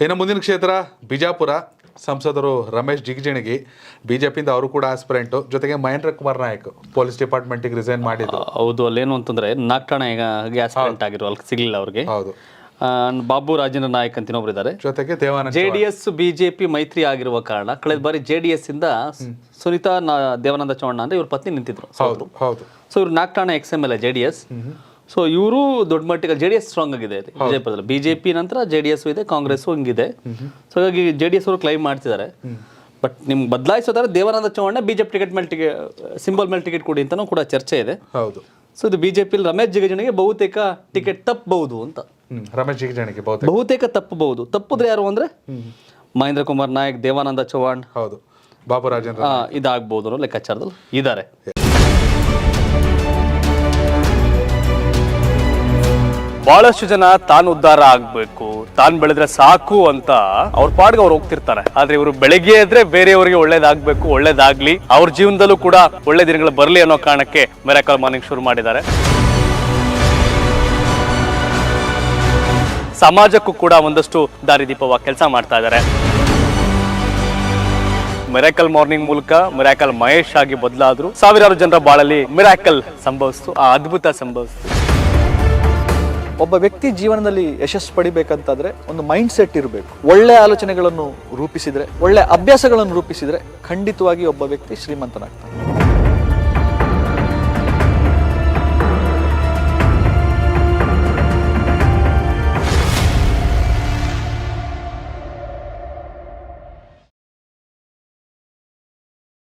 ಇನ್ನು ಮುಂದಿನ ಕ್ಷೇತ್ರ ಬಿಜಾಪುರ. ಸಂಸದರು ರಮೇಶ್ ಜಿಗಜಿಣಗಿ ಬಿಜೆಪಿಯಿಂದ ಅವರು ಕೂಡ ಆಸ್ಪಿರೆಂಟು. ಜೊತೆಗೆ ಮಹೇಂದ್ರ ಕುಮಾರ್ ನಾಯಕ್ ಪೊಲೀಸ್ ಡಿಪಾರ್ಟ್ಮೆಂಟಿಗೆ ರಿಸೈನ್ ಮಾಡಿದ್ದು. ಹೌದು, ಅಲ್ಲೇನು ಅಂತಂದ್ರೆ ನಾಲ್ಕು ಈಗ ಆಸ್ಪಿರೆಂಟ್ ಆಗಿರೋ ಅಲ್ಲಿ ಸಿಗಲಿಲ್ಲ ಅವ್ರಿಗೆ. ಹೌದು. ಬಾಬು ರಾಜೇಂದ್ರ ನಾಯಕ್ ಅಂತ ಇನ್ನೊಬ್ರು ಇದ್ದಾರೆ. ಜೊತೆಗೆ ದೇವಾನಂದ JDS ಬಿಜೆಪಿ ಮೈತ್ರಿ ಆಗಿರುವ ಕಾರಣ ಕಳೆದ ಬಾರಿ JDS ಇಂದ ಸುನೀತಾ ದೇವಾನಂದ ಚೌಹಾಣ್ ಅಂದ್ರೆ ಇವ್ರ ಪತ್ನಿ ನಿಂತಿದ್ರು. ಹೌದು ಹೌದು. ಸೊ ಇವ್ರು ನಾಲ್ಕು XMLA JDS. ಸೊ ಇವರು ದೊಡ್ಡ ಮಟ್ಟಿಗೆ JDS ಸ್ಟ್ರಾಂಗ್ ಆಗಿದೆ ವಿಜಯಪುರದಲ್ಲಿ. ಬಿಜೆಪಿ ನಂತರ JDS ಇದೆ, ಕಾಂಗ್ರೆಸ್ ಹಿಂಗಿದೆ. ಸೊ ಹಾಗಾಗಿ JDS ಅವರು ಕ್ಲೈಮ್ ಮಾಡ್ತಿದ್ದಾರೆ. ಬಟ್ ನಿಮ್ಗೆ ಬದಲಾಯಿಸೋದಾದ್ರೆ ದೇವಾನಂದ ಚೌಹಾಣ್ ಬಿಜೆಪಿ ಟಿಕೆಟ್ ಮೇಲೆ ಸಿಂಬಲ್ ಮೇಲೆ ಟಿಕೆಟ್ ಕೊಡಿ ಅಂತನೂ ಕೂಡ ಚರ್ಚೆ ಇದೆ. ಹೌದು. ಸೊ ಇದು ಬಿಜೆಪಿ ರಮೇಶ್ ಜಿಗಜಿಣಿಗೆ ಬಹುತೇಕ ಟಿಕೆಟ್ ತಪ್ಪಬಹುದು ಅಂತ. ರಮೇಶ್ ಜಿಗಜಿಣಿಗೆ ಬಹುತೇಕ ತಪ್ಪಬಹುದು. ತಪ್ಪಿದ್ರೆ ಯಾರು ಅಂದ್ರೆ ಮಹೇಂದ್ರ ಕುಮಾರ್ ನಾಯಕ್, ದೇವಾನಂದ ಚೌಹಾಣ್, ಹೌದು, ಬಾಬು ರಾಜೇಂದ್ರ ಇದಾಗಬಹುದು ಅನ್ನೋ ಲೆಕ್ಕಾಚಾರದಲ್ಲಿ ಇದ್ದಾರೆ. ಬಹಳಷ್ಟು ಜನ ತಾನು ಉದ್ಧಾರ ಆಗ್ಬೇಕು, ತಾನು ಬೆಳೆದ್ರೆ ಸಾಕು ಅಂತ ಅವ್ರ ಪಾಡ್ಗೆ ಅವ್ರು ಹೋಗ್ತಿರ್ತಾರೆ. ಆದ್ರೆ ಇವರು ಬೆಳಗ್ಗೆ ಎದ್ರೆ ಬೇರೆಯವರಿಗೆ ಒಳ್ಳೇದಾಗ್ಬೇಕು, ಒಳ್ಳೇದಾಗ್ಲಿ, ಅವ್ರ ಜೀವನದಲ್ಲೂ ಕೂಡ ಒಳ್ಳೆ ದಿನಗಳು ಬರ್ಲಿ ಅನ್ನೋ ಕಾರಣಕ್ಕೆ ಮಿರಾಕಲ್ ಮಾರ್ನಿಂಗ್ ಶುರು ಮಾಡಿದ್ದಾರೆ. ಸಮಾಜಕ್ಕೂ ಕೂಡ ಒಂದಷ್ಟು ದಾರಿದೀಪವಾಗಿ ಕೆಲಸ ಮಾಡ್ತಾ ಇದ್ದಾರೆ. ಮಿರಾಕಲ್ ಮಾರ್ನಿಂಗ್ ಮೂಲಕ ಮಿರಾಕಲ್ ಮಹೇಶ್ ಆಗಿ ಬದಲಾದ್ರು. ಸಾವಿರಾರು ಜನರ ಬಾಳಲ್ಲಿ ಮಿರಾಕಲ್ ಸಂಭವಿಸ್ತು, ಆ ಅದ್ಭುತ ಸಂಭವಿಸ್ತು. ಒಬ್ಬ ವ್ಯಕ್ತಿ ಜೀವನದಲ್ಲಿ ಯಶಸ್ಸು ಪಡಿಬೇಕಂತಾದ್ರೆ ಒಂದು ಮೈಂಡ್ ಸೆಟ್ ಇರಬೇಕು. ಒಳ್ಳೆ ಆಲೋಚನೆಗಳನ್ನು ರೂಪಿಸಿದ್ರೆ, ಒಳ್ಳೆ ಅಭ್ಯಾಸಗಳನ್ನು ರೂಪಿಸಿದ್ರೆ ಖಂಡಿತವಾಗಿ ಒಬ್ಬ ವ್ಯಕ್ತಿ ಶ್ರೀಮಂತನಾಗ್ತಾನೆ.